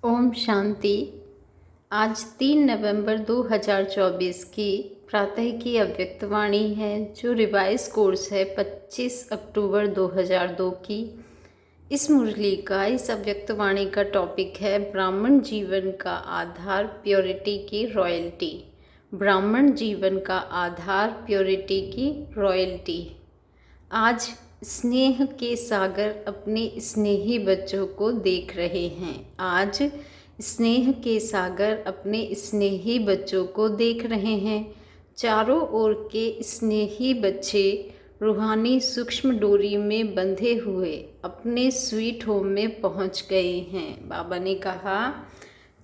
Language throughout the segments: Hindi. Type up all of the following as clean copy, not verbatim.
ओम शांति। आज 3 नवंबर 2024 की प्रातः की अव्यक्तवाणी है, जो रिवाइज कोर्स है 25 अक्टूबर 2002 की। इस मुरली का, इस अव्यक्तवाणी का टॉपिक है ब्राह्मण जीवन का आधार प्योरिटी की रॉयल्टी। ब्राह्मण जीवन का आधार प्योरिटी की रॉयल्टी। आज स्नेह के सागर अपने स्नेही बच्चों को देख रहे हैं। आज स्नेह के सागर अपने स्नेही बच्चों को देख रहे हैं। चारों ओर के स्नेही बच्चे रूहानी सूक्ष्म डोरी में बंधे हुए अपने स्वीट होम में पहुंच गए हैं। बाबा ने कहा,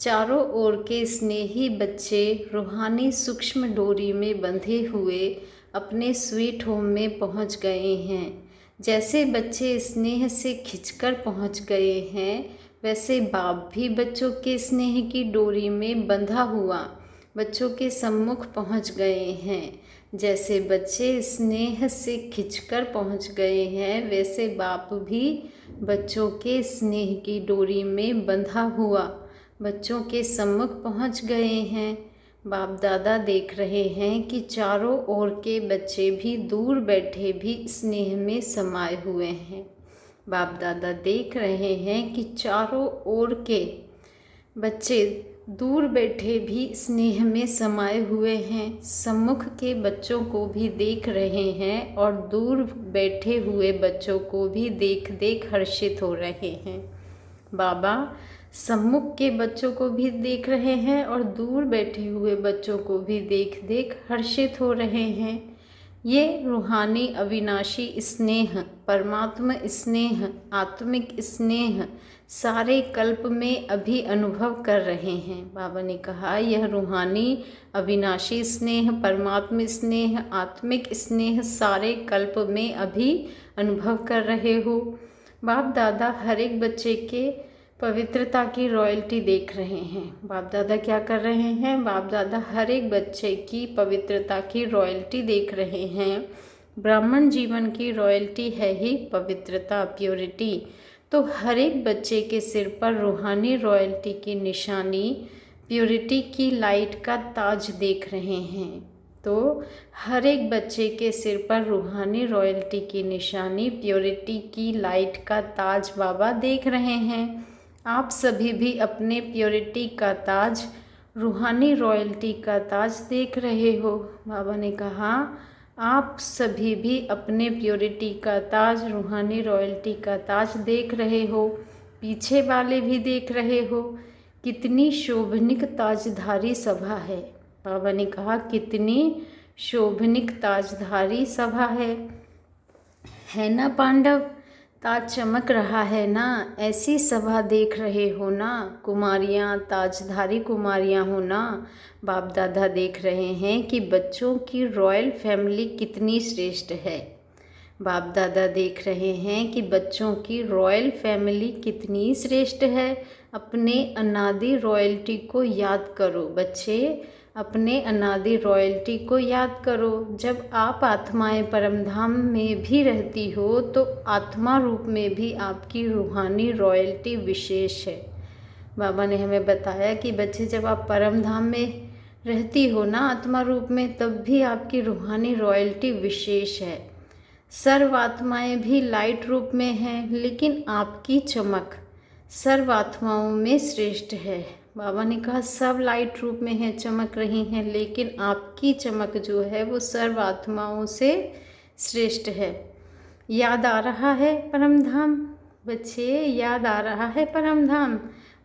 चारों ओर के स्नेही बच्चे रूहानी सूक्ष्म डोरी में बंधे हुए अपने स्वीट होम में पहुंच गए हैं। जैसे बच्चे स्नेह से खिंचकर पहुंच गए हैं, वैसे बाप भी बच्चों के स्नेह की डोरी में बंधा हुआ बच्चों के सम्मुख पहुंच गए हैं। जैसे बच्चे स्नेह से खिंचकर पहुंच गए हैं, वैसे बाप भी बच्चों के स्नेह की डोरी में बंधा हुआ बच्चों के सम्मुख पहुंच गए हैं। बाप दादा देख रहे हैं कि चारों ओर के बच्चे भी दूर बैठे भी स्नेह में समाये हुए हैं। बाप दादा देख रहे हैं कि चारों ओर के बच्चे दूर बैठे भी स्नेह में समाये हुए हैं। सम्मुख के बच्चों को भी देख रहे हैं और दूर बैठे हुए बच्चों को भी देख देख हर्षित हो रहे हैं। बाबा सम्मुख के बच्चों को भी देख रहे हैं और दूर बैठे हुए बच्चों को भी देख देख हर्षित हो रहे हैं। ये रूहानी अविनाशी स्नेह, परमात्मा स्नेह, आत्मिक स्नेह सारे कल्प में अभी अनुभव कर रहे हैं। बाबा ने कहा, यह रूहानी अविनाशी स्नेह, परमात्मा स्नेह, आत्मिक स्नेह सारे कल्प में अभी अनुभव कर रहे हो। बाप दादा हर एक बच्चे के पवित्रता की रॉयल्टी देख रहे हैं। बाप दादा क्या कर रहे हैं? बाप दादा हर एक बच्चे की पवित्रता की रॉयल्टी देख रहे हैं। ब्राह्मण जीवन की रॉयल्टी है ही पवित्रता, प्योरिटी। तो हर एक बच्चे के सिर पर रूहानी रॉयल्टी की निशानी, प्योरिटी की लाइट का ताज देख रहे हैं। तो हर एक बच्चे के सिर पर रूहानी रॉयल्टी की निशानी, प्योरिटी की लाइट का ताज बाबा देख रहे हैं। आप सभी भी अपने प्योरिटी का ताज, रूहानी रॉयल्टी का ताज देख रहे हो। बाबा ने कहा, आप सभी भी अपने प्योरिटी का ताज, रूहानी रॉयल्टी का ताज देख रहे हो। पीछे वाले भी देख रहे हो। कितनी शोभनिक ताजधारी सभा है। बाबा ने कहा, कितनी शोभनिक ताजधारी सभा है ना पांडव? ताज चमक रहा है ना? ऐसी सभा देख रहे हो ना? कुमारियाँ, ताजधारी कुमारियाँ हो ना? बाप दादा देख रहे हैं कि बच्चों की रॉयल फैमिली कितनी श्रेष्ठ है। बाप दादा देख रहे हैं कि बच्चों की रॉयल फैमिली कितनी श्रेष्ठ है। अपने अनादि रॉयल्टी को याद करो बच्चे, अपने अनादि रॉयल्टी को याद करो। जब आप आत्माएं परमधाम में भी रहती हो, तो आत्मा रूप में भी आपकी रूहानी रॉयल्टी विशेष है। बाबा ने हमें बताया कि बच्चे, जब आप परमधाम में रहती हो ना आत्मा रूप में, तब भी आपकी रूहानी रॉयल्टी विशेष है। सर्व आत्माएं भी लाइट रूप में हैं, लेकिन आपकी चमक सर्व आत्माओं में श्रेष्ठ है। बाबा ने कहा, सब लाइट रूप में है, चमक रही हैं, लेकिन आपकी चमक जो है वो सर्व आत्माओं से श्रेष्ठ है। याद आ रहा है परमधाम? बच्चे, याद आ रहा है परमधाम?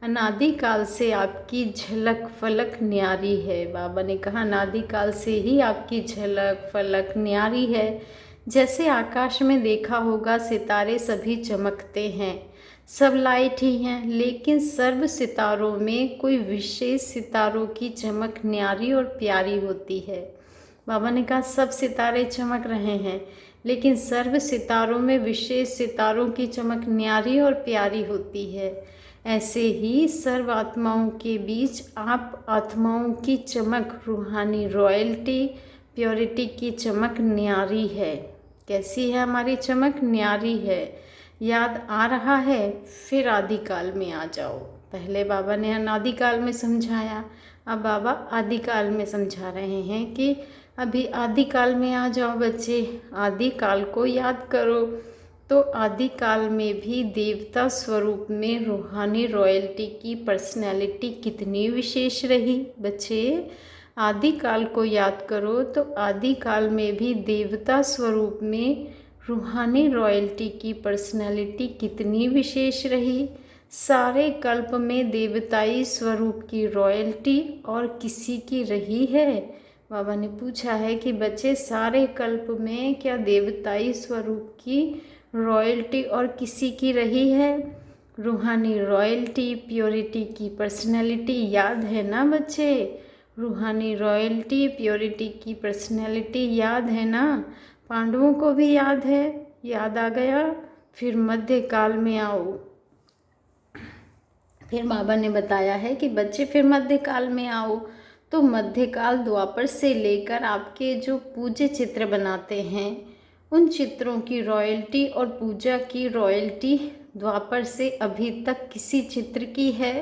अनादिकाल से आपकी झलक फलक न्यारी है। बाबा ने कहा, अनादिकाल से ही आपकी झलक फलक न्यारी है। जैसे आकाश में देखा होगा, सितारे सभी चमकते हैं, सब लाइट ही हैं, लेकिन सर्व सितारों में कोई विशेष सितारों की चमक न्यारी और प्यारी होती है। बाबा ने कहा, सब सितारे चमक रहे हैं, लेकिन सर्व सितारों में विशेष सितारों की चमक न्यारी और प्यारी होती है। ऐसे ही सर्व आत्माओं के बीच आप आत्माओं की चमक, रूहानी रॉयल्टी, प्योरिटी की चमक न्यारी है। कैसी है हमारी चमक? न्यारी है। याद आ रहा है? फिर आदिकाल में आ जाओ। पहले बाबा ने अनादिकाल में समझाया, अब बाबा आदिकाल में समझा रहे हैं कि अभी आदिकाल में आ जाओ बच्चे, आदिकाल को याद करो। तो आदिकाल में भी देवता स्वरूप में रूहानी रॉयल्टी की पर्सनैलिटी कितनी विशेष रही बच्चे। आदिकाल को याद करो तो आदिकाल में भी देवता स्वरूप में रूहानी रॉयल्टी की पर्सनैलिटी कितनी विशेष रही। सारे कल्प में देवताई स्वरूप की रॉयल्टी और किसी की रही है? बाबा ने पूछा है कि बच्चे सारे कल्प में क्या देवताई स्वरूप की रॉयल्टी और किसी की रही है? रूहानी रॉयल्टी, प्योरिटी की पर्सनैलिटी याद है ना बच्चे? रूहानी रॉयल्टी, प्योरिटी की पर्सनैलिटी याद है ना? पांडवों को भी याद है, याद आ गया। फिर मध्यकाल में आओ। फिर बाबा ने बताया है कि बच्चे फिर मध्यकाल में आओ। तो मध्यकाल द्वापर से लेकर आपके जो पूज्य चित्र बनाते हैं उन चित्रों की रॉयल्टी और पूजा की रॉयल्टी द्वापर से अभी तक किसी चित्र की है?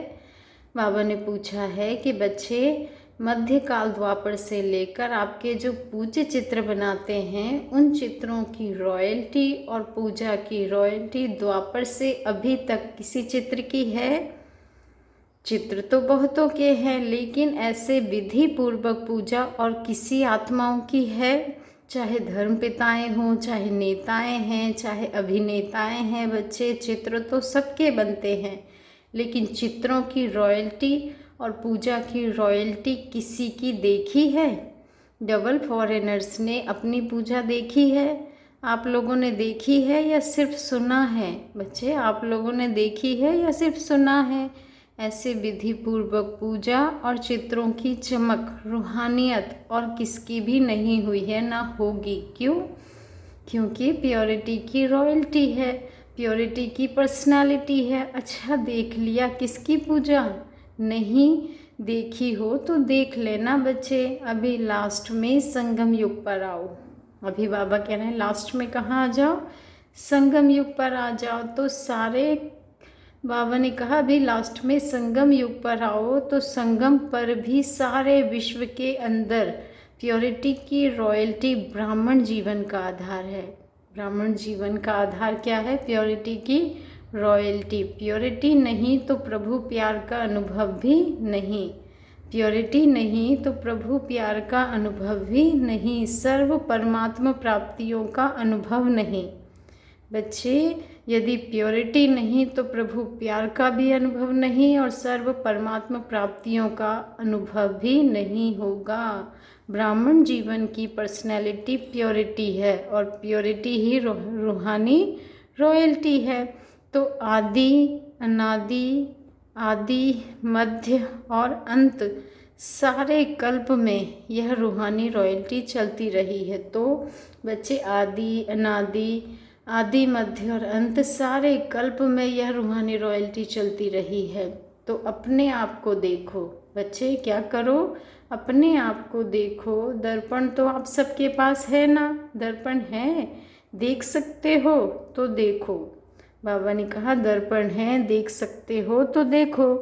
बाबा ने पूछा है कि बच्चे मध्यकाल द्वापर से लेकर आपके जो पूज्य चित्र बनाते हैं उन चित्रों की रॉयल्टी और पूजा की रॉयल्टी द्वापर से अभी तक किसी चित्र की है? चित्र तो बहुतों के हैं, लेकिन ऐसे विधि पूर्वक पूजा और किसी आत्माओं की है? चाहे धर्म पिताएँ हों, चाहे नेताएं हैं, चाहे अभिनेताएं हैं बच्चे, चित्र तो सबके बनते हैं, लेकिन चित्रों की रॉयल्टी और पूजा की रॉयल्टी किसी की देखी है? डबल फॉरेनर्स ने अपनी पूजा देखी है? आप लोगों ने देखी है या सिर्फ सुना है? बच्चे आप लोगों ने देखी है या सिर्फ सुना है? ऐसे विधि पूर्वक पूजा और चित्रों की चमक, रूहानियत और किसकी भी नहीं हुई है, ना होगी। क्यों? क्योंकि प्योरिटी की रॉयल्टी है, प्योरिटी की पर्सनालिटी है। अच्छा, देख लिया किसकी पूजा? नहीं देखी हो तो देख लेना बच्चे। अभी लास्ट में संगम युग पर आओ। अभी बाबा कह रहे हैं लास्ट में कहाँ आ जाओ? संगम युग पर आ जाओ। तो सारे बाबा ने कहा अभी लास्ट में संगम युग पर आओ। तो संगम पर भी सारे विश्व के अंदर प्योरिटी की रॉयल्टी ब्राह्मण जीवन का आधार है। ब्राह्मण जीवन का आधार क्या है? प्योरिटी की रॉयल्टी। प्योरिटी नहीं तो प्रभु प्यार का अनुभव भी नहीं। प्योरिटी नहीं तो प्रभु प्यार का अनुभव भी नहीं। सर्व परमात्मा प्राप्तियों का अनुभव नहीं। बच्चे यदि प्योरिटी नहीं तो प्रभु प्यार का भी अनुभव नहीं और सर्व परमात्मा प्राप्तियों का अनुभव भी नहीं होगा। ब्राह्मण जीवन की पर्सनैलिटी प्योरिटी है और प्योरिटी ही रूहानी रॉयल्टी है। तो आदि, अनादि, आदि, मध्य और अंत सारे कल्प में यह रूहानी रॉयल्टी चलती रही है। तो बच्चे आदि, अनादि, आदि, मध्य और अंत सारे कल्प में यह रूहानी रॉयल्टी चलती रही है। तो अपने आप को देखो बच्चे, क्या करो? अपने आप को देखो। दर्पण तो आप सबके पास है ना? दर्पण है, देख सकते हो तो देखो। बाबा ने कहा दर्पण है, देख सकते हो तो देखो।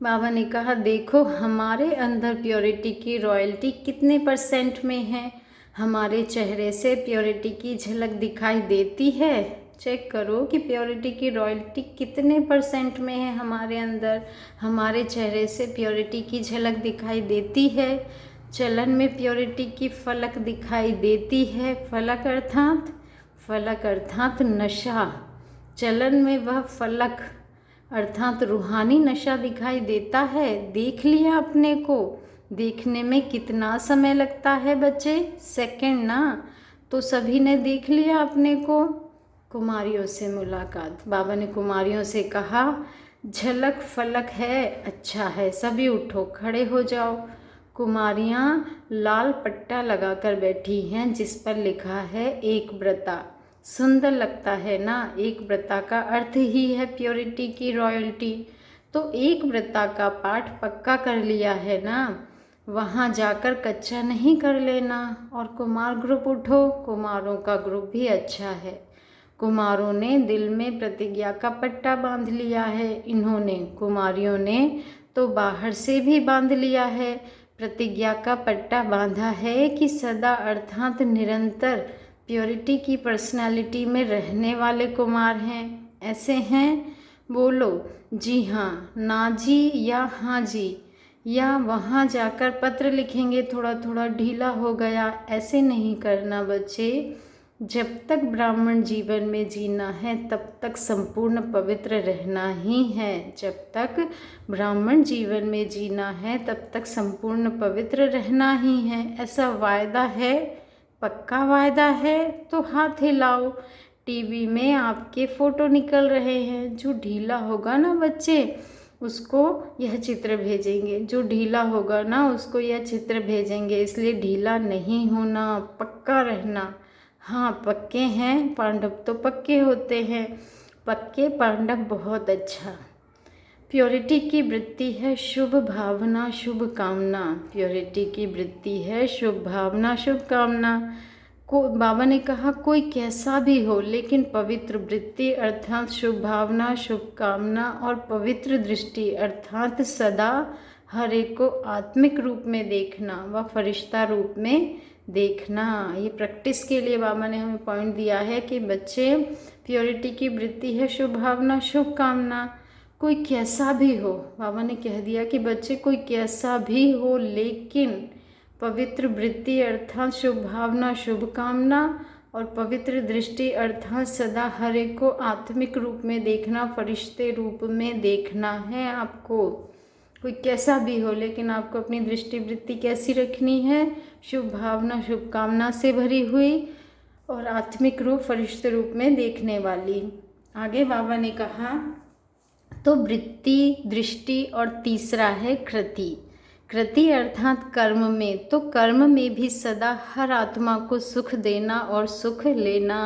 बाबा ने कहा देखो हमारे अंदर प्योरिटी की रॉयल्टी कितने % में है? हमारे चेहरे से प्योरिटी की झलक दिखाई देती है? चेक करो कि प्योरिटी की रॉयल्टी कितने % में है हमारे अंदर। हमारे चेहरे से प्योरिटी की झलक दिखाई देती है। चलन में प्योरिटी की फलक दिखाई देती है। फलक अर्थात नशा। चलन में वह फलक अर्थात रूहानी नशा दिखाई देता है। देख लिया अपने को। देखने में कितना समय लगता है बच्चे? सेकंड ना। तो सभी ने देख लिया अपने को। कुमारियों से मुलाकात। बाबा ने कुमारियों से कहा झलक फलक है, अच्छा है, सभी उठो, खड़े हो जाओ। कुमारियाँ लाल पट्टा लगाकर बैठी हैं जिस पर लिखा है एक व्रता। सुंदर लगता है ना? एक व्रता का अर्थ ही है प्योरिटी की रॉयल्टी। तो एक व्रता का पाठ पक्का कर लिया है ना? वहाँ जाकर कच्चा नहीं कर लेना। और कुमार ग्रुप उठो, कुमारों का ग्रुप भी अच्छा है। कुमारों ने दिल में प्रतिज्ञा का पट्टा बांध लिया है। इन्होंने, कुमारियों ने तो बाहर से भी बांध लिया है। प्रतिज्ञा का पट्टा बांधा है कि सदा अर्थात निरंतर प्योरिटी की पर्सनालिटी में रहने वाले कुमार हैं। ऐसे हैं? बोलो जी हाँ, ना जी या हाँ जी, या वहाँ जाकर पत्र लिखेंगे थोड़ा थोड़ा ढीला हो गया। ऐसे नहीं करना बच्चे। जब तक ब्राह्मण जीवन में जीना है तब तक संपूर्ण पवित्र रहना ही है। जब तक ब्राह्मण जीवन में जीना है तब तक संपूर्ण पवित्र रहना ही है। ऐसा वायदा है, पक्का वायदा है तो हाथ हिलाओ। टीवी में आपके फ़ोटो निकल रहे हैं। जो ढीला होगा ना बच्चे, उसको यह चित्र भेजेंगे। जो ढीला होगा ना, उसको यह चित्र भेजेंगे। इसलिए ढीला नहीं होना, पक्का रहना। हाँ, पक्के हैं, पांडव तो पक्के होते हैं। पक्के पांडव बहुत अच्छा। प्योरिटी की वृत्ति है शुभ भावना शुभ कामना। प्योरिटी की वृत्ति है शुभ भावना शुभ कामना। बाबा ने कहा कोई कैसा भी हो, लेकिन पवित्र वृत्ति अर्थात शुभ भावना शुभ कामना और पवित्र दृष्टि अर्थात सदा हर एक को आत्मिक रूप में देखना व फरिश्ता रूप में देखना। ये प्रैक्टिस के लिए बाबा ने हमें पॉइंट दिया है कि बच्चे, प्योरिटी की वृत्ति है शुभ भावना शुभ कामना। कोई कैसा भी हो, बाबा ने कह दिया कि बच्चे कोई कैसा भी हो, लेकिन पवित्र वृत्ति अर्थात शुभ भावना शुभ कामना और पवित्र दृष्टि अर्थात सदा हर एक को आत्मिक रूप में देखना, फरिश्ते रूप में देखना है आपको। कोई कैसा भी हो, लेकिन आपको अपनी दृष्टि वृत्ति कैसी रखनी है? शुभ भावना शुभ कामना से भरी हुई और आत्मिक रूप फरिश्ते रूप में देखने वाली। आगे बाबा ने कहा तो वृत्ति, दृष्टि और तीसरा है कृति। कृति अर्थात कर्म में, तो कर्म में भी सदा हर आत्मा को सुख देना और सुख लेना।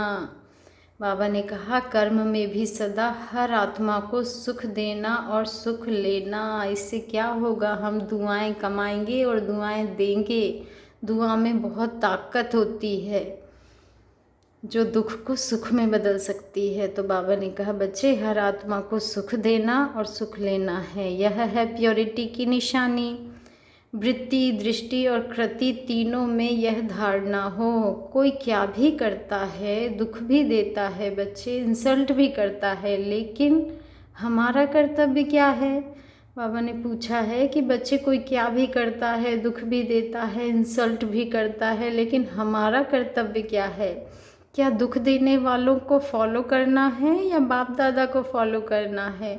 बाबा ने कहा कर्म में भी सदा हर आत्मा को सुख देना और सुख लेना। इससे क्या होगा? हम दुआएं कमाएंगे और दुआएं देंगे। दुआ में बहुत ताकत होती है जो दुख को सुख में बदल सकती है। तो बाबा ने कहा बच्चे, हर आत्मा को सुख देना और सुख लेना है। यह है प्योरिटी की निशानी। वृत्ति, दृष्टि और कृति तीनों में यह धारणा हो। कोई क्या भी करता है, दुख भी देता है बच्चे, इंसल्ट भी करता है, लेकिन हमारा कर्तव्य क्या है? बाबा ने पूछा है कि बच्चे कोई क्या भी करता है, दुख भी देता है, इंसल्ट भी करता है, लेकिन हमारा कर्तव्य क्या है? क्या दुख देने वालों को फॉलो करना है या बाप दादा को फॉलो करना है?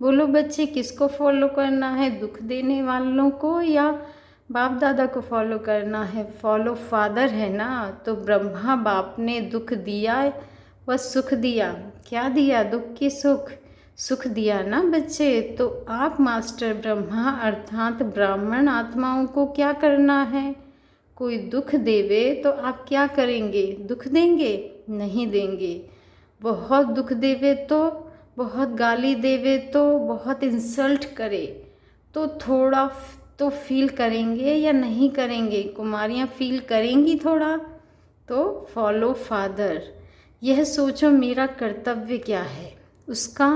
बोलो बच्चे, किसको फॉलो करना है? दुख देने वालों को या बाप दादा को फॉलो करना है? फॉलो फादर है ना। तो ब्रह्मा बाप ने दुख दिया व सुख दिया। क्या दिया? दुख की सुख, सुख दिया ना बच्चे। तो आप मास्टर ब्रह्मा अर्थात ब्राह्मण आत्माओं को क्या करना है? कोई दुख देवे तो आप क्या करेंगे? दुख देंगे? नहीं देंगे। बहुत दुख देवे तो, बहुत गाली देवे तो, बहुत इंसल्ट करे तो थोड़ा तो फील करेंगे या नहीं करेंगे? कुमारियाँ फील करेंगी थोड़ा। तो फॉलो फादर। यह सोचो मेरा कर्तव्य क्या है। उसका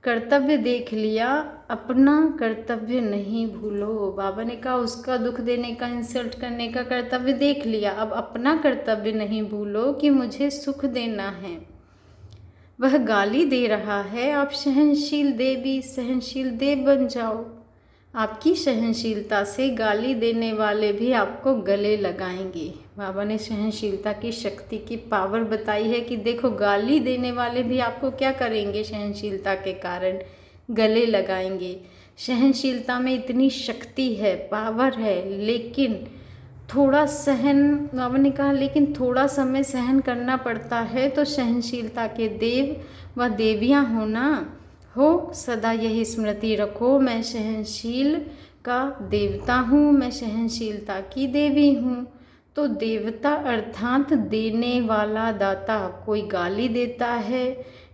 कर्तव्य देख लिया, अपना कर्तव्य नहीं भूलो। बाबा ने कहा उसका दुख देने का, इंसल्ट करने का कर्तव्य देख लिया, अब अपना कर्तव्य नहीं भूलो कि मुझे सुख देना है। वह गाली दे रहा है, आप सहनशील देवी, सहनशील देव बन जाओ। आपकी सहनशीलता से गाली देने वाले भी आपको गले लगाएंगे। बाबा ने सहनशीलता की शक्ति की पावर बताई है कि देखो गाली देने वाले भी आपको क्या करेंगे? सहनशीलता के कारण गले लगाएंगे। सहनशीलता में इतनी शक्ति है, पावर है, लेकिन थोड़ा सहन, बाबा ने कहा लेकिन थोड़ा समय सहन करना पड़ता है। तो सहनशीलता के देव व देवियाँ हो ना, हो सदा यही स्मृति रखो, मैं सहनशील का देवता हूँ, मैं सहनशीलता की देवी हूँ। तो देवता अर्थात देने वाला दाता। कोई गाली देता है,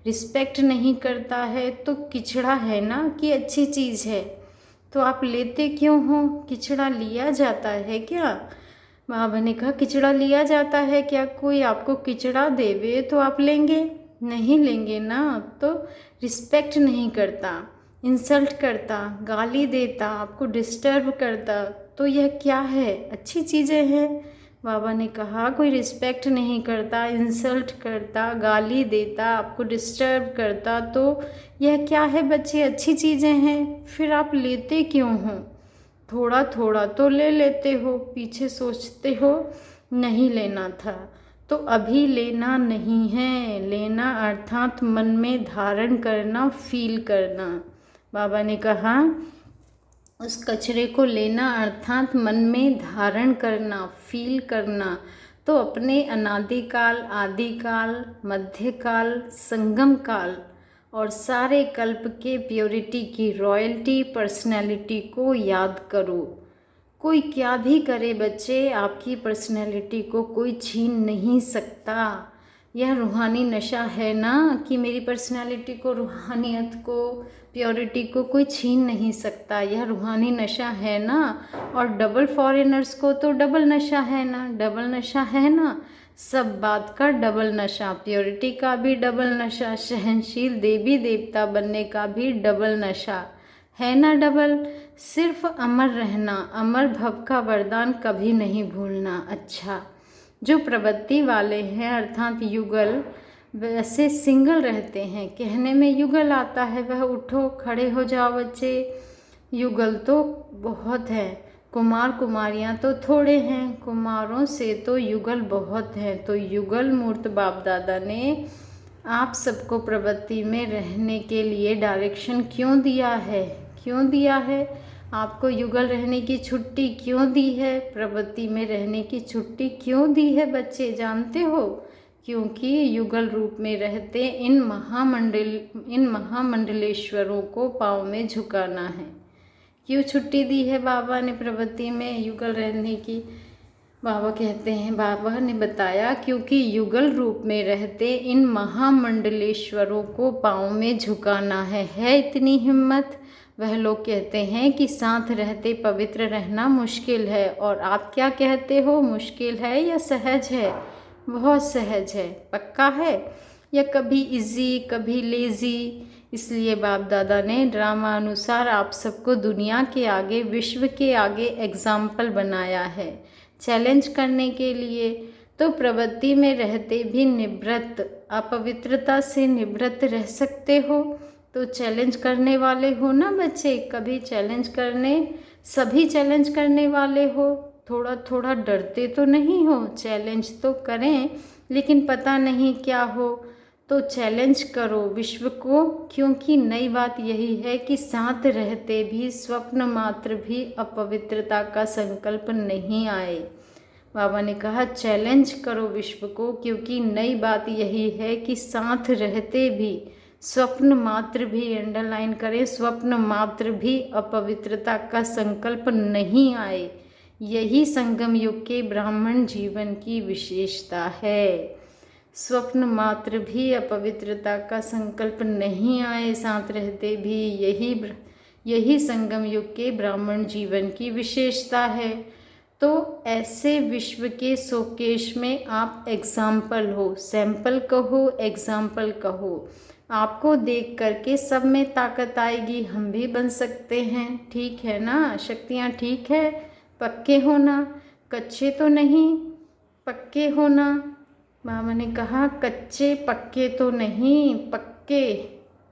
रिस्पेक्ट नहीं करता है तो किचड़ा है ना कि अच्छी चीज़ है, तो आप लेते क्यों हो? किचड़ा लिया जाता है क्या? बाबा ने कहा किचड़ा लिया जाता है क्या? कोई आपको किचड़ा देवे तो आप लेंगे? नहीं लेंगे ना तो रिस्पेक्ट नहीं करता, इंसल्ट करता, गाली देता, आपको डिस्टर्ब करता, तो यह क्या है? अच्छी चीज़ें हैं। बाबा ने कहा कोई रिस्पेक्ट नहीं करता, इंसल्ट करता, गाली देता, आपको डिस्टर्ब करता, तो यह क्या है बच्चे? अच्छी चीज़ें हैं। फिर आप लेते क्यों हो? थोड़ा थोड़ा तो ले लेते हो, पीछे सोचते हो नहीं लेना था, तो अभी लेना नहीं है। लेना अर्थात मन में धारण करना, फील करना। बाबा ने कहा उस कचरे को लेना अर्थात मन में धारण करना, फील करना। तो अपने अनादिकाल, आदिकाल, मध्यकाल, संगम काल और सारे कल्प के प्योरिटी की रॉयल्टी पर्सनैलिटी को याद करो। कोई क्या भी करे बच्चे, आपकी पर्सनैलिटी को कोई छीन नहीं सकता। यह रूहानी नशा है ना कि मेरी पर्सनैलिटी को, रूहानियत को, प्योरिटी को कोई छीन नहीं सकता। यह रूहानी नशा है ना। और डबल फॉरेनर्स को तो डबल नशा है ना, डबल नशा है ना। सब बात का डबल नशा, प्योरिटी का भी डबल नशा, सहनशील देवी देवता बनने का भी डबल नशा है ना, डबल। सिर्फ अमर रहना, अमर भव का वरदान कभी नहीं भूलना। अच्छा, जो प्रवृत्ति वाले हैं अर्थात युगल, वैसे सिंगल रहते हैं। कहने में युगल आता है, वह उठो खड़े हो जाओ बच्चे। युगल तो बहुत है, कुमार कुमारियाँ तो थोड़े हैं, कुमारों से तो युगल बहुत हैं। तो युगल मूर्त बाप दादा ने आप सबको प्रवृत्ति में रहने के लिए डायरेक्शन क्यों दिया है? क्यों दिया है? आपको युगल रहने की छुट्टी क्यों दी है? प्रवृत्ति में रहने की छुट्टी क्यों दी है बच्चे, जानते हो? क्योंकि युगल रूप में रहते इन महामंडलेश्वरों को पाँव में झुकाना है। क्यों छुट्टी दी है बाबा ने प्रवृत्ति में युगल रहने की? बाबा कहते हैं, बाबा ने बताया क्योंकि युगल रूप में रहते इन महामंडलेश्वरों को पाँव में झुकाना है इतनी हिम्मत? वह लोग कहते हैं कि साथ रहते पवित्र रहना मुश्किल है, और आप क्या कहते हो, मुश्किल है या सहज है? बहुत सहज है। पक्का है या कभी इजी कभी लेज़ी? इसलिए बाप दादा ने ड्रामा अनुसार आप सबको दुनिया के आगे, विश्व के आगे एग्जाम्पल बनाया है चैलेंज करने के लिए। तो प्रवृत्ति में रहते भी निवृत्त, अपवित्रता से निवृत्त रह सकते हो, तो चैलेंज करने वाले हो ना बच्चे। कभी चैलेंज करने, सभी चैलेंज करने वाले हो, थोड़ा थोड़ा डरते तो नहीं हो। चैलेंज तो करें, लेकिन पता नहीं क्या हो, तो चैलेंज करो विश्व को। क्योंकि नई बात यही है कि साथ रहते भी स्वप्न मात्र भी अपवित्रता का संकल्प नहीं आए। बाबा ने कहा चैलेंज करो विश्व को, क्योंकि नई बात यही है कि साथ रहते भी स्वप्न मात्र भी, अंडरलाइन करें, स्वप्न मात्र भी अपवित्रता का संकल्प नहीं आए। यही संगम युग के ब्राह्मण जीवन की विशेषता है। स्वप्न मात्र भी अपवित्रता का संकल्प नहीं आए साथ रहते भी, यही संगम युग के ब्राह्मण जीवन की विशेषता है। तो ऐसे विश्व के शोकेश में आप एग्जाम्पल हो, सैंपल कहो, एग्जाम्पल कहो। आपको देख करके सब में ताकत आएगी, हम भी बन सकते हैं। ठीक है ना, शक्तियाँ ठीक है। पक्के होना, कच्चे तो नहीं, पक्के होना। बाबा ने कहा कच्चे पक्के तो नहीं, पक्के।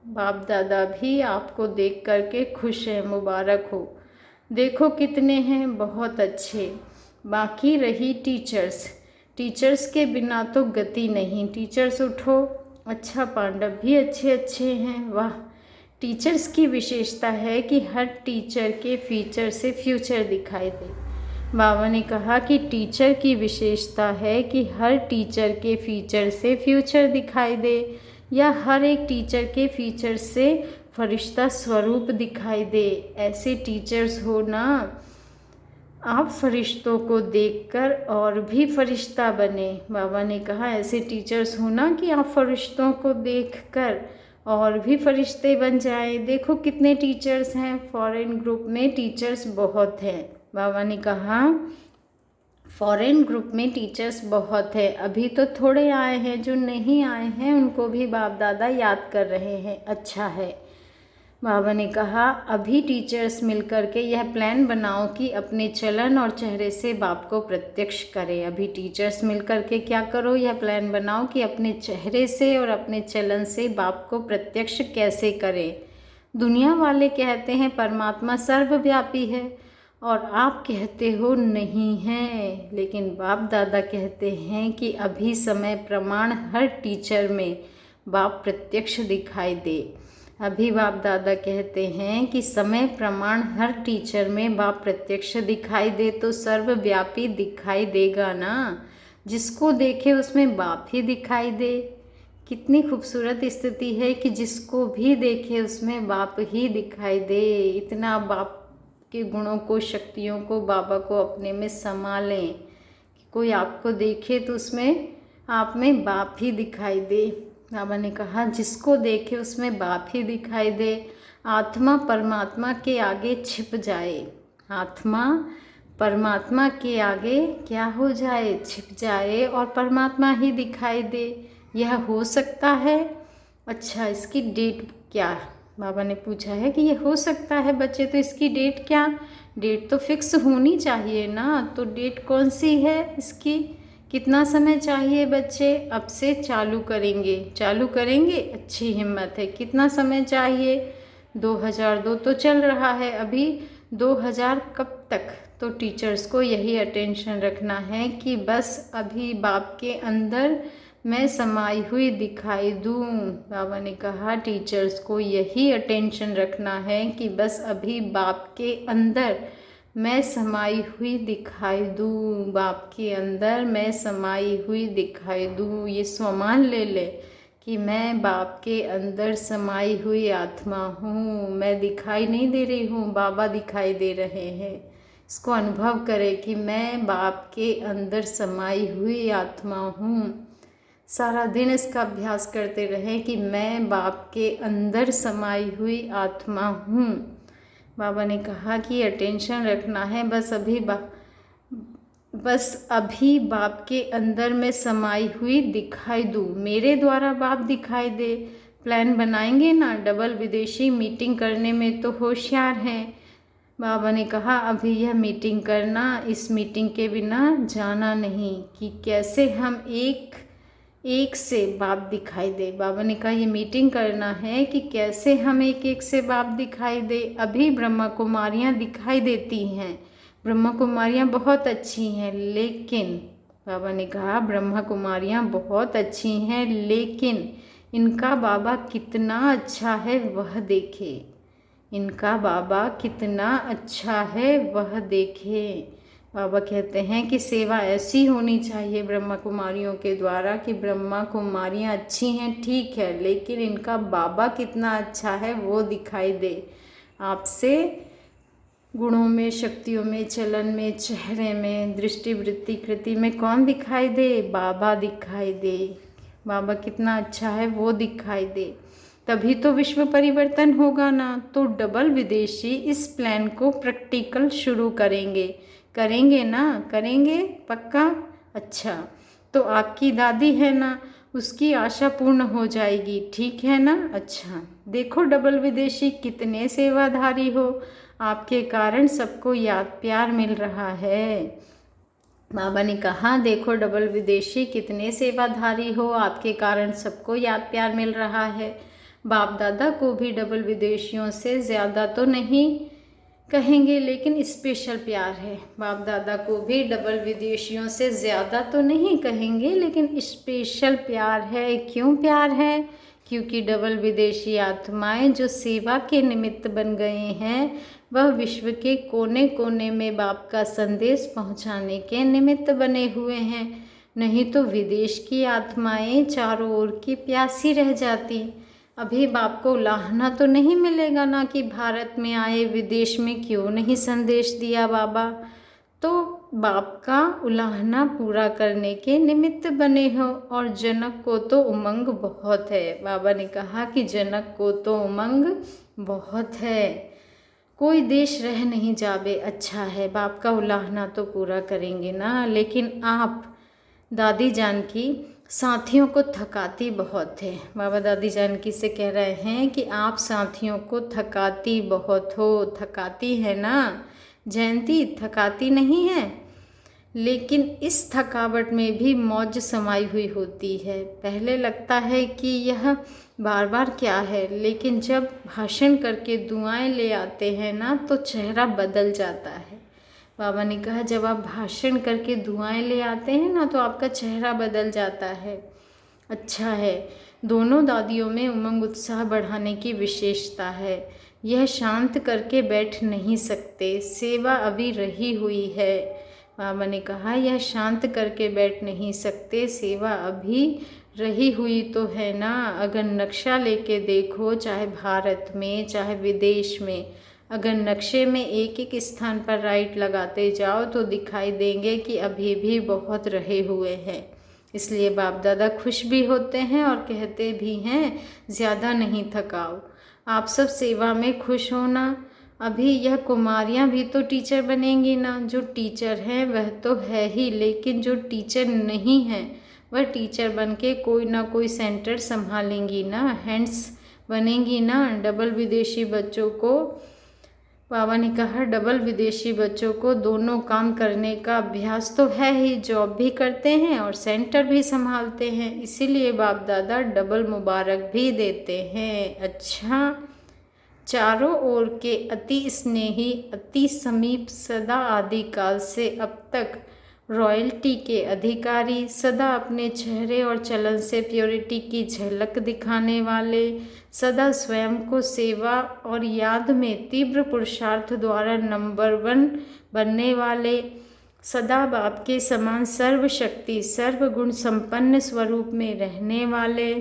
बाप दादा भी आपको देख करके खुश है, मुबारक हो। देखो कितने हैं, बहुत अच्छे। बाकी रही टीचर्स, टीचर्स के बिना तो गति नहीं। टीचर्स उठो। अच्छा, पांडव भी अच्छे अच्छे हैं, वाह। टीचर्स की विशेषता है कि हर टीचर के फीचर से फ्यूचर दिखाई दे। बाबा ने कहा कि टीचर की विशेषता है कि हर टीचर के फीचर से फ्यूचर दिखाई दे, या हर एक टीचर के फीचर से फरिश्ता स्वरूप दिखाई दे। ऐसे टीचर्स हो ना, आप फरिश्तों को देखकर और भी फरिश्ता बने। बाबा ने कहा ऐसे टीचर्स हो ना कि आप फरिश्तों को देखकर और भी फरिश्ते बन जाए। देखो कितने टीचर्स हैं, फॉरेन ग्रुप में टीचर्स बहुत हैं। बाबा ने कहा फॉरेन ग्रुप में टीचर्स बहुत है, अभी तो थोड़े आए हैं, जो नहीं आए हैं उनको भी बाप दादा याद कर रहे हैं। अच्छा है। बाबा ने कहा अभी टीचर्स मिलकर के यह प्लान बनाओ कि अपने चलन और चेहरे से बाप को प्रत्यक्ष करें। अभी टीचर्स मिलकर के क्या करो, यह प्लान बनाओ कि अपने चेहरे से और अपने चलन से बाप को प्रत्यक्ष कैसे करें। दुनिया वाले कहते हैं परमात्मा सर्वव्यापी है और आप कहते हो नहीं है, लेकिन बाप दादा कहते हैं कि अभी समय प्रमाण हर टीचर में बाप प्रत्यक्ष दिखाई दे। अभी बाप दादा कहते हैं कि समय प्रमाण हर टीचर में बाप प्रत्यक्ष दिखाई दे तो सर्वव्यापी दिखाई देगा ना। जिसको देखे उसमें बाप ही दिखाई दे। कितनी खूबसूरत स्थिति है कि जिसको भी देखे उसमें बाप ही दिखाई दे। इतना बाप के गुणों को, शक्तियों को, बाबा को अपने में समा लें कि कोई आपको देखे तो उसमें आप में बाप ही दिखाई दे। बाबा ने कहा जिसको देखे उसमें बाप ही दिखाई दे। आत्मा परमात्मा के आगे छिप जाए। आत्मा परमात्मा के आगे क्या हो जाए, छिप जाए और परमात्मा ही दिखाई दे। यह हो सकता है। अच्छा, इसकी डेट क्या? बाबा ने पूछा है कि ये हो सकता है बच्चे, तो इसकी डेट क्या? डेट तो फिक्स होनी चाहिए ना। तो डेट कौन सी है इसकी? कितना समय चाहिए बच्चे? अब से चालू करेंगे। चालू करेंगे, अच्छी हिम्मत है। कितना समय चाहिए? 2002 तो चल रहा है अभी, 2000 कब तक? तो टीचर्स को यही अटेंशन रखना है कि बस अभी बाप के अंदर मैं समाई हुई दिखाई दूँ। बाबा ने कहा टीचर्स को यही अटेंशन रखना है कि बस अभी बाप के अंदर मैं समाई हुई दिखाई दूँ। बाप के अंदर मैं समाई हुई दिखाई दूँ। ये स्वमान ले ले कि मैं बाप के अंदर समाई हुई आत्मा हूँ। मैं दिखाई नहीं दे रही हूँ, बाबा दिखाई दे रहे हैं। इसको अनुभव करें कि मैं बाप के अंदर समाई हुई आत्मा हूँ। सारा दिन इसका अभ्यास करते रहें कि मैं बाप के अंदर समाई हुई आत्मा हूँ। बाबा ने कहा कि अटेंशन रखना है, बस अभी बाप के अंदर मैं समाई हुई दिखाई दूँ। मेरे द्वारा बाप दिखाई दे। प्लान बनाएंगे ना, डबल विदेशी मीटिंग करने में तो होशियार हैं। बाबा ने कहा अभी यह मीटिंग करना, इस मीटिंग के बिना जाना नहीं कि कैसे हम एक से बाप दिखाई दे। बाबा ने कहा ये मीटिंग करना है कि कैसे हम एक से बाप दिखाई दे। अभी ब्रह्मा कुमारियाँ दिखाई देती हैं, ब्रह्मा कुमारियाँ बहुत अच्छी हैं, लेकिन बाबा ने कहा ब्रह्मा कुमारियाँ बहुत अच्छी हैं, लेकिन इनका बाबा कितना अच्छा है वह देखे। इनका बाबा कितना अच्छा है वह देखे। बाबा कहते हैं कि सेवा ऐसी होनी चाहिए ब्रह्मा कुमारियों के द्वारा कि ब्रह्मा कुमारियाँ अच्छी हैं ठीक है, लेकिन इनका बाबा कितना अच्छा है वो दिखाई दे। आपसे गुणों में, शक्तियों में, चलन में, चेहरे में, दृष्टि, वृत्ति, कृति में कौन दिखाई दे? बाबा दिखाई दे। बाबा कितना अच्छा है वो दिखाई दे, तभी तो विश्व परिवर्तन होगा ना। तो डबल विदेशी इस प्लान को प्रैक्टिकल शुरू करेंगे ना? करेंगे पक्का? अच्छा, तो आपकी दादी है ना, उसकी आशा पूर्ण हो जाएगी, ठीक है ना? अच्छा, देखो डबल विदेशी कितने सेवाधारी हो, आपके कारण सबको याद प्यार मिल रहा है। बाबा ने कहा देखो डबल विदेशी कितने सेवाधारी हो, आपके कारण सबको याद प्यार मिल रहा है। बाप दादा को भी डबल विदेशियों से ज़्यादा तो नहीं कहेंगे, लेकिन स्पेशल प्यार है। बाप दादा को भी डबल विदेशियों से ज़्यादा तो नहीं कहेंगे, लेकिन स्पेशल प्यार है। क्यों प्यार है? क्योंकि डबल विदेशी आत्माएं जो सेवा के निमित्त बन गए हैं, वह विश्व के कोने कोने में बाप का संदेश पहुंचाने के निमित्त बने हुए हैं। नहीं तो विदेश की आत्माएं चारों ओर की प्यासी रह जाती। अभी बाप को उलाहना तो नहीं मिलेगा ना कि भारत में आए, विदेश में क्यों नहीं संदेश दिया बाबा। तो बाप का उलाहना पूरा करने के निमित्त बने हो। और जनक को तो उमंग बहुत है। बाबा ने कहा कि जनक को तो उमंग बहुत है। कोई देश रह नहीं जावे अच्छा है, बाप का उलाहना तो पूरा करेंगे ना। लेकिन आप दादी जानकी साथियों को थकाती बहुत थे। बाबा दादी जानकी से कह रहे हैं कि आप साथियों को थकाती बहुत हो। थकाती है ना जयंती, थकाती नहीं है, लेकिन इस थकावट में भी मौज समाई हुई होती है। पहले लगता है कि यह बार बार क्या है, लेकिन जब भाषण करके दुआएं ले आते हैं ना तो चेहरा बदल जाता है। बाबा ने कहा जब आप भाषण करके दुआएं ले आते हैं ना तो आपका चेहरा बदल जाता है। अच्छा है, दोनों दादियों में उमंग उत्साह बढ़ाने की विशेषता है। यह शांत करके बैठ नहीं सकते, सेवा अभी रही हुई है। बाबा ने कहा यह शांत करके बैठ नहीं सकते, सेवा अभी रही हुई तो है ना। अगर नक्शा लेके देखो, चाहे भारत में चाहे विदेश में, अगर नक्शे में एक एक स्थान पर राइट लगाते जाओ तो दिखाई देंगे कि अभी भी बहुत रहे हुए हैं। इसलिए बाप दादा खुश भी होते हैं और कहते भी हैं ज़्यादा नहीं थकाओ, आप सब सेवा में खुश होना। अभी यह कुमारियाँ भी तो टीचर बनेंगी ना। जो टीचर हैं वह तो है ही, लेकिन जो टीचर नहीं हैं वह टीचर बन के कोई ना कोई सेंटर संभालेंगी ना, हैंड्स बनेंगी ना। डबल विदेशी बच्चों को, बाबा ने कहा डबल विदेशी बच्चों को दोनों काम करने का अभ्यास तो है ही, जॉब भी करते हैं और सेंटर भी संभालते हैं, इसीलिए बाप दादा डबल मुबारक भी देते हैं। अच्छा, चारों ओर के अति स्नेही, अति समीप, सदा आदिकाल से अब तक रॉयल्टी के अधिकारी, सदा अपने चेहरे और चलन से प्योरिटी की झलक दिखाने वाले, सदा स्वयं को सेवा और याद में तीव्र पुरुषार्थ द्वारा नंबर 1 बनने वाले, सदा बाप के समान सर्वशक्ति सर्वगुण संपन्न स्वरूप में रहने वाले,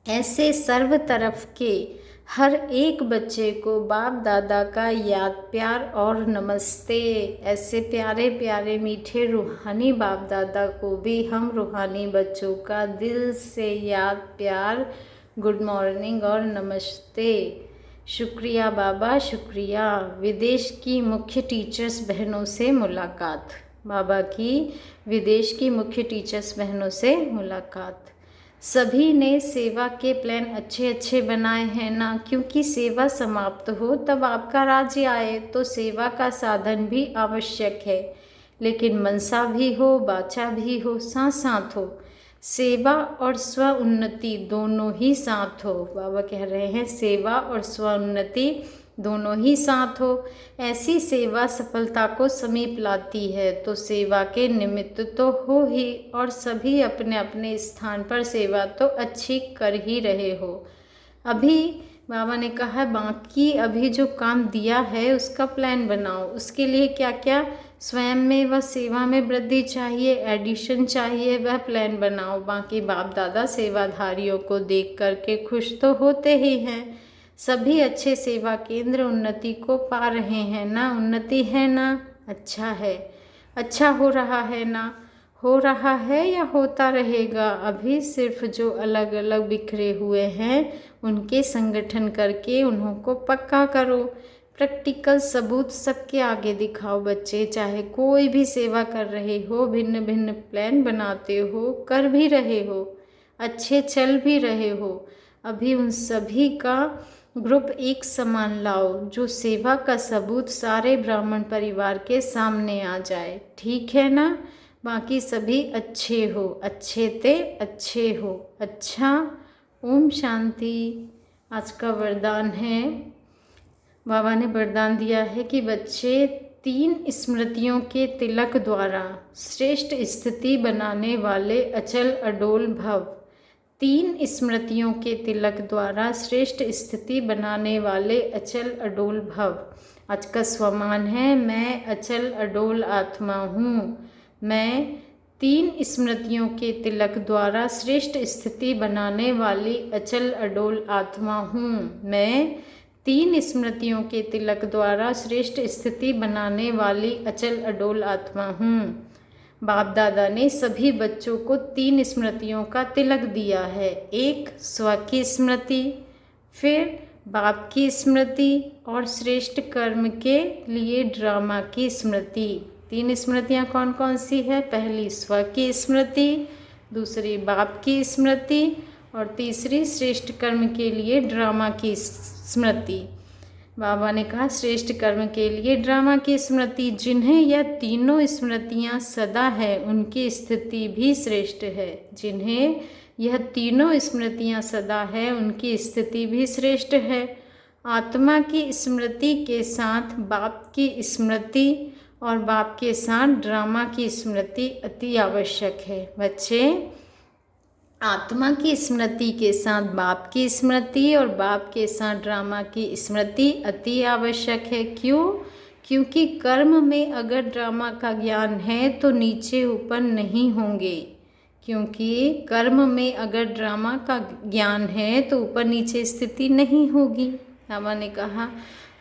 ऐसे सर्व तरफ के हर एक बच्चे को बाप दादा का याद प्यार और नमस्ते। ऐसे प्यारे प्यारे मीठे रूहानी बाप दादा को भी हम रूहानी बच्चों का दिल से याद प्यार, गुड मॉर्निंग और नमस्ते। शुक्रिया बाबा, शुक्रिया। विदेश की मुख्य टीचर्स बहनों से मुलाकात। बाबा की विदेश की मुख्य टीचर्स बहनों से मुलाकात। सभी ने सेवा के प्लान अच्छे अच्छे बनाए हैं ना, क्योंकि सेवा समाप्त हो तब आपका राज्य आए, तो सेवा का साधन भी आवश्यक है, लेकिन मनसा भी हो, बाचा भी हो, साथ साथ हो। सेवा और स्व उन्नति दोनों ही साथ हो। बाबा कह रहे हैं सेवा और स्व उन्नति दोनों ही साथ हो। ऐसी सेवा सफलता को समीप लाती है, तो सेवा के निमित्त तो हो ही, और सभी अपने अपने स्थान पर सेवा तो अच्छी कर ही रहे हो। अभी बाबा ने कहा बाकी अभी जो काम दिया है उसका प्लान बनाओ। उसके लिए क्या क्या स्वयं में व सेवा में वृद्धि चाहिए, एडिशन चाहिए, वह प्लान बनाओ। बाकी बाप दादा सेवाधारियों को देख करके खुश तो होते ही हैं। सभी अच्छे सेवा केंद्र उन्नति को पा रहे हैं ना, उन्नति है ना, अच्छा है, अच्छा हो रहा है ना, हो रहा है या होता रहेगा। अभी सिर्फ जो अलग अलग बिखरे हुए हैं उनके संगठन करके उन्हों को पक्का करो। प्रैक्टिकल सबूत सबके आगे दिखाओ बच्चे, चाहे कोई भी सेवा कर रहे हो, भिन्न भिन्न प्लान बनाते हो, कर भी रहे हो, अच्छे चल भी रहे हो, अभी उन सभी का ग्रुप एक समान लाओ, जो सेवा का सबूत सारे ब्राह्मण परिवार के सामने आ जाए, ठीक है ना। बाकी सभी अच्छे हो, अच्छे ते अच्छे हो। अच्छा, ओम शांति। आज का वरदान है, बाबा ने वरदान दिया है कि बच्चे 3 स्मृतियों के तिलक द्वारा श्रेष्ठ स्थिति बनाने वाले अचल अडोल भव। 3 स्मृतियों के तिलक द्वारा श्रेष्ठ स्थिति बनाने वाले अचल अडोल भव। आज का स्वमान है, मैं अचल अडोल आत्मा हूँ। मैं 3 स्मृतियों के तिलक द्वारा श्रेष्ठ स्थिति बनाने वाली अचल अडोल आत्मा हूँ। मैं 3 स्मृतियों के तिलक द्वारा श्रेष्ठ स्थिति बनाने वाली अचल अडोल आत्मा हूँ। बाप दादा ने सभी बच्चों को 3 स्मृतियों का तिलक दिया है। एक स्व की स्मृति, फिर बाप की स्मृति और श्रेष्ठ कर्म के लिए ड्रामा की स्मृति। 3 स्मृतियाँ कौन कौन सी है? पहली स्व की स्मृति, दूसरी बाप की स्मृति और तीसरी श्रेष्ठ कर्म के लिए ड्रामा की स्मृति। बाबा ने कहा श्रेष्ठ कर्म के लिए ड्रामा की स्मृति। जिन्हें यह तीनों स्मृतियाँ सदा है उनकी स्थिति भी श्रेष्ठ है। जिन्हें यह तीनों स्मृतियाँ सदा है उनकी स्थिति भी श्रेष्ठ है। आत्मा की स्मृति के साथ बाप की स्मृति और बाप के साथ ड्रामा की स्मृति अति आवश्यक है। बच्चे, आत्मा की स्मृति के साथ बाप की स्मृति और बाप के साथ ड्रामा की स्मृति अति आवश्यक है। क्यों? क्योंकि कर्म में अगर ड्रामा का ज्ञान है तो नीचे ऊपर नहीं होंगे। क्योंकि कर्म में अगर ड्रामा का ज्ञान है तो ऊपर नीचे स्थिति नहीं होगी। बाबा ने कहा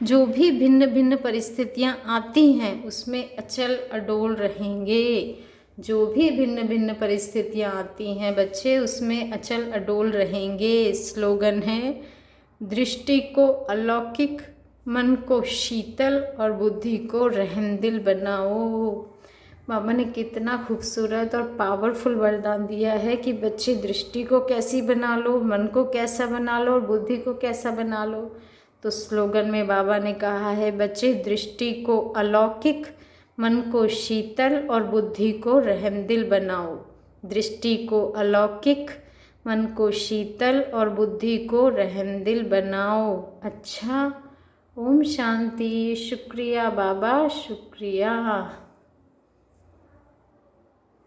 जो भी भिन्न भिन्न परिस्थितियाँ आती हैं उसमें अचल अडोल रहेंगे। जो भी भिन्न भिन्न परिस्थितियाँ आती हैं बच्चे उसमें अचल अडोल रहेंगे। स्लोगन है, दृष्टि को अलौकिक, मन को शीतल और बुद्धि को रहमदिल बनाओ। बाबा ने कितना खूबसूरत और पावरफुल वरदान दिया है कि बच्चे दृष्टि को कैसी बना लो, मन को कैसा बना लो और बुद्धि को कैसा बना लो। तो स्लोगन में बाबा ने कहा है बच्चे दृष्टि को अलौकिक, मन को शीतल और बुद्धि को रहमदिल बनाओ। दृष्टि को अलौकिक, मन को शीतल और बुद्धि को रहमदिल बनाओ। अच्छा, ओम शांति। शुक्रिया बाबा, शुक्रिया।